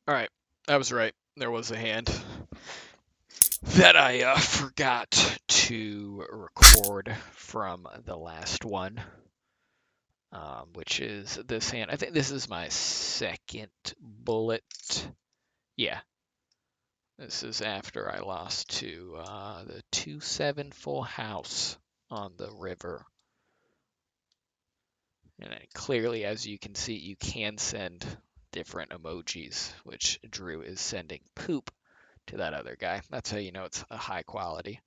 All right, I was right. There was a hand that I forgot to record from the last one, which is this hand. I think this is my second bullet. Yeah, this is after I lost to the 2-7 full house on the river. And clearly, as you can see, you can send different emojis, which Drew is sending poop to that other guy. That's how you know it's a high quality.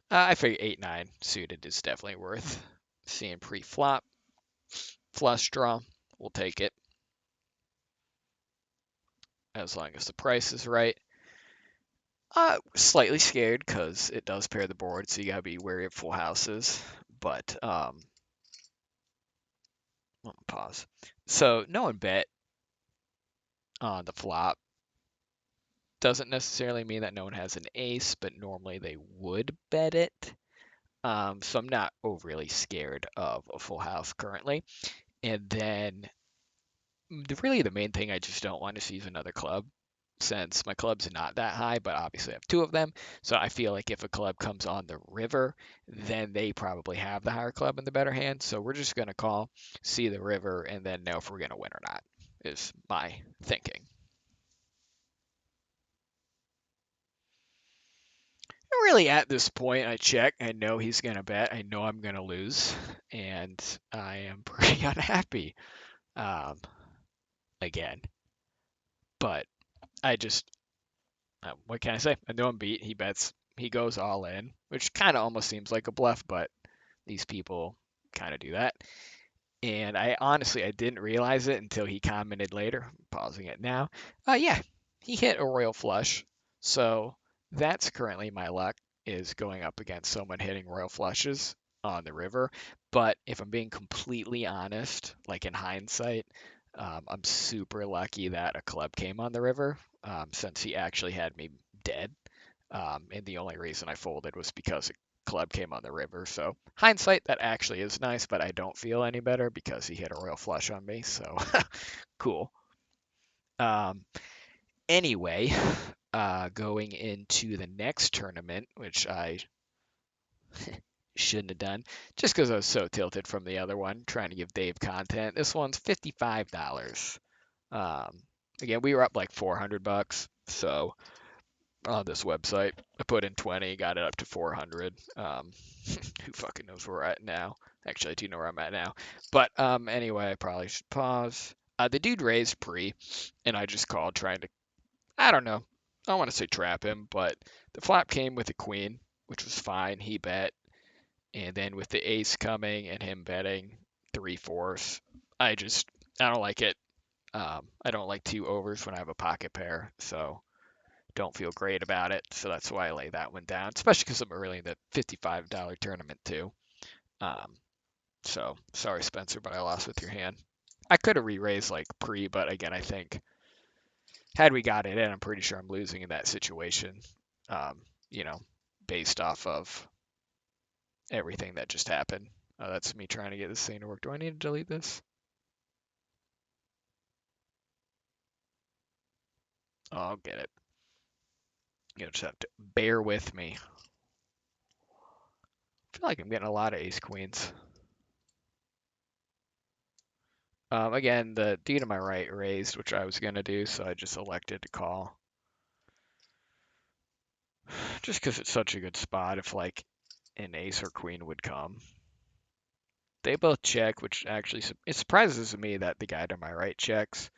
I figure 8-9 suited is definitely worth seeing pre-flop. Flush draw, we'll take it as long as the price is right. Slightly scared because it does pair the board, so you gotta be wary of full houses. But pause. So no one bet on the flop. Doesn't necessarily mean that no one has an ace, but normally they would bet it. So I'm not overly scared of a full house currently. And then really the main thing I just don't want to see is another club, since my club's not that high, but obviously I have two of them. So I feel like if a club comes on the river, then they probably have the higher club in the better hand. So we're just going to call, see the river, and then know if we're going to win or not, is my thinking. Really, at this point, I check. I know he's going to bet. I know I'm going to lose. And I am pretty unhappy um, again. But I just, what can I say? I know I'm beat. He bets. He goes all in, which kind of almost seems like a bluff, but these people kind of do that. And I didn't realize it until he commented later. I'm pausing it now. Yeah, he hit a royal flush. So that's currently my luck, is going up against someone hitting royal flushes on the river. But if I'm being completely honest, like in hindsight, I'm super lucky that a club came on the river, since he actually had me dead. And the only reason I folded was because a club came on the river. So hindsight, that actually is nice, but I don't feel any better because he hit a royal flush on me. So cool. Um, anyway, going into the next tournament, which I shouldn't have done, just because I was so tilted from the other one, trying to give Dave content. This one's $55. Um, again, we were up like 400 bucks, so on this website. I put in 20, got it up to 400. Who fucking knows where we're at now? Actually, I do know where I'm at now. But anyway, I probably should pause. The dude raised pre, and I just called trying to, I don't know. I don't want to say trap him, but the flop came with a queen, which was fine. He bet. And then with the ace coming and him betting 3/4, I don't like it. I don't like two overs when I have a pocket pair. So don't feel great about it. So that's why I lay that one down, especially because I'm early in the $55 tournament too. Um, so sorry, Spencer, but I lost with your hand. I could have re-raised like pre, but again, I think had we got it in, I'm pretty sure I'm losing in that situation. Um, you know, based off of everything that just happened. That's me trying to get this thing to work. Do I need to delete this? Oh, I'll get it. You'll just have to bear with me. I feel like I'm getting a lot of ace queens. Again, the D to my right raised, which I was going to do, so I just elected to call. Just because it's such a good spot if, like, an ace or queen would come. They both check, which actually, it surprises me that the guy to my right checks.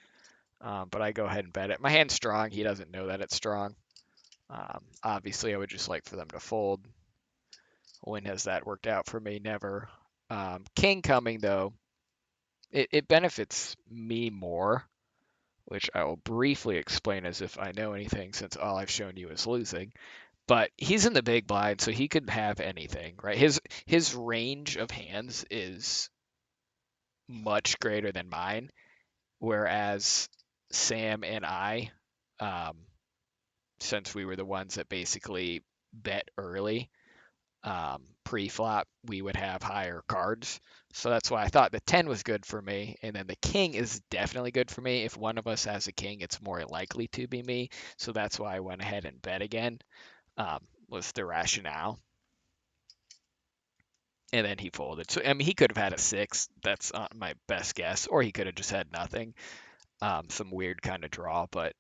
But I go ahead and bet it. My hand's strong. He doesn't know that it's strong. Obviously, I would just like for them to fold. When has that worked out for me? Never. King coming, though, it benefits me more, which I will briefly explain as if I know anything, since all I've shown you is losing. But he's in the big blind, so he could have anything, right? His range of hands is much greater than mine, whereas Sam and I, um, since we were the ones that basically bet early, pre-flop, we would have higher cards. So that's why I thought the 10 was good for me. And then the king is definitely good for me. If one of us has a king, it's more likely to be me. So that's why I went ahead and bet again, was the rationale. And then he folded. So, I mean, he could have had a 6. That's my best guess. Or he could have just had nothing. Some weird kind of draw. But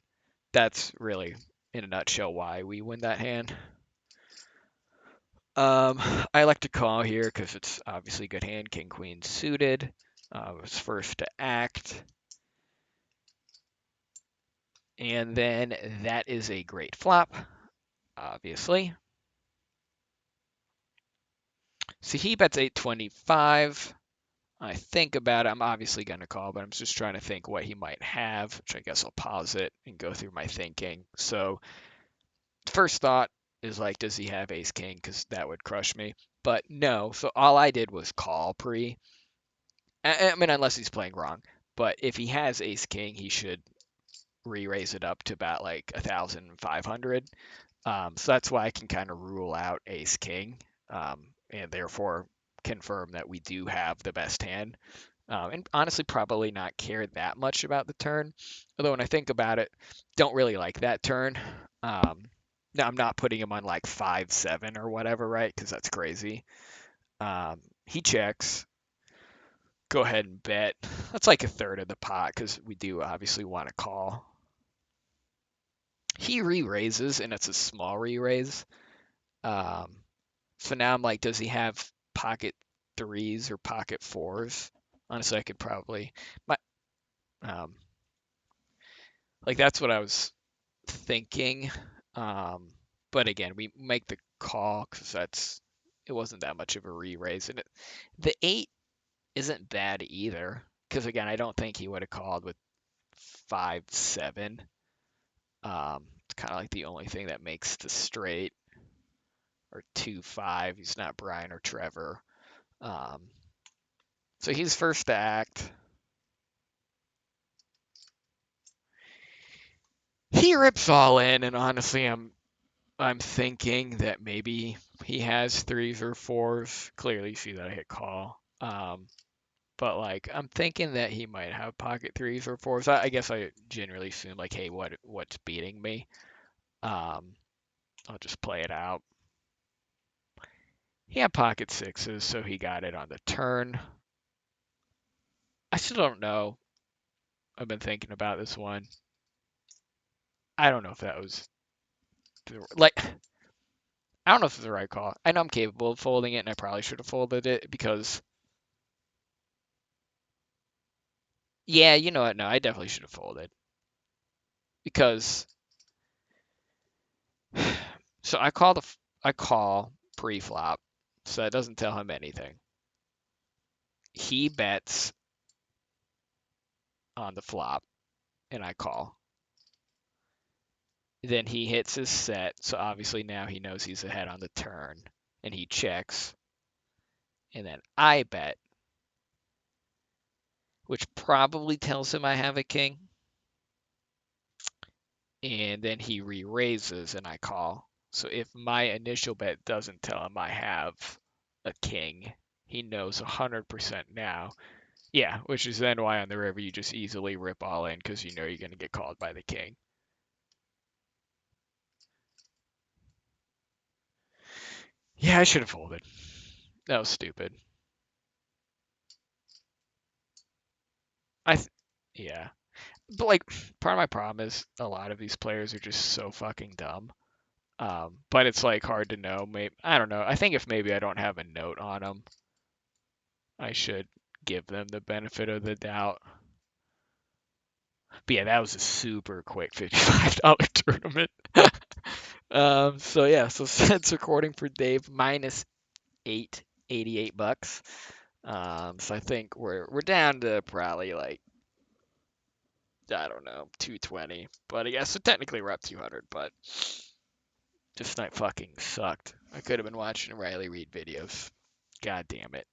that's really, in a nutshell, why we win that hand. I like to call here because it's obviously a good hand. King, queen suited. Was first to act. And then that is a great flop, obviously. So he bets 825. I think about it. I'm obviously going to call, but I'm just trying to think what he might have, which I guess I'll pause it and go through my thinking. So first thought is like, does he have ace king? Because that would crush me. But no. So all I did was call pre. I mean, unless he's playing wrong. But if he has ace king, he should re-raise it up to about like 1,500. So that's why I can kind of rule out ace king, and therefore confirm that we do have the best hand. And honestly, probably not care that much about the turn. Although when I think about it, don't really like that turn. Now I'm not putting him on like 5-7 or whatever, right? Because that's crazy. He checks. Go ahead and bet. That's like a third of the pot because we do obviously want to call. He re-raises, and it's a small re-raise. Um, so now I'm like, does he have pocket threes or pocket fours? Honestly, I could probably my um, like that's what I was thinking. Um, but again, we make the call because it wasn't that much of a re-raise, and the 8 isn't bad either. Because again, I don't think he would have called with 5-7. It's kind of like the only thing that makes the straight, or 2-5. He's not Brian or Trevor. Um, so he's first to act. He rips all in, and honestly, I'm thinking that maybe he has threes or fours. Clearly, you see that I hit call. But like I'm thinking that he might have pocket threes or fours. I guess I generally assume like, hey, what's beating me? Um, I'll just play it out. He had pocket sixes, so he got it on the turn. I still don't know. I've been thinking about this one. I don't know if that was like I don't know if it's the right call. I know I'm capable of folding it, and I probably should have folded it because yeah, you know what? No, I definitely should have folded because so I call pre-flop, so that doesn't tell him anything. He bets on the flop, and I call. Then he hits his set, so obviously now he knows he's ahead on the turn, and he checks. And then I bet, which probably tells him I have a king. And then he re-raises, and I call. So if my initial bet doesn't tell him I have a king, he knows 100% now. Yeah, which is then why on the river you just easily rip all in because you know you're going to get called by the king. Yeah, I should have folded. That was stupid. Yeah. But like part of my problem is a lot of these players are just so fucking dumb. But it's like hard to know. Maybe I don't know. I think if maybe I don't have a note on them, I should give them the benefit of the doubt. But yeah, that was a super quick $55 tournament. So yeah, so since recording for Dave, minus 888 bucks. So I think we're down to probably like I don't know 220. But yeah, so technically we're up 200. But this night fucking sucked. I could have been watching Riley Reid videos. God damn it.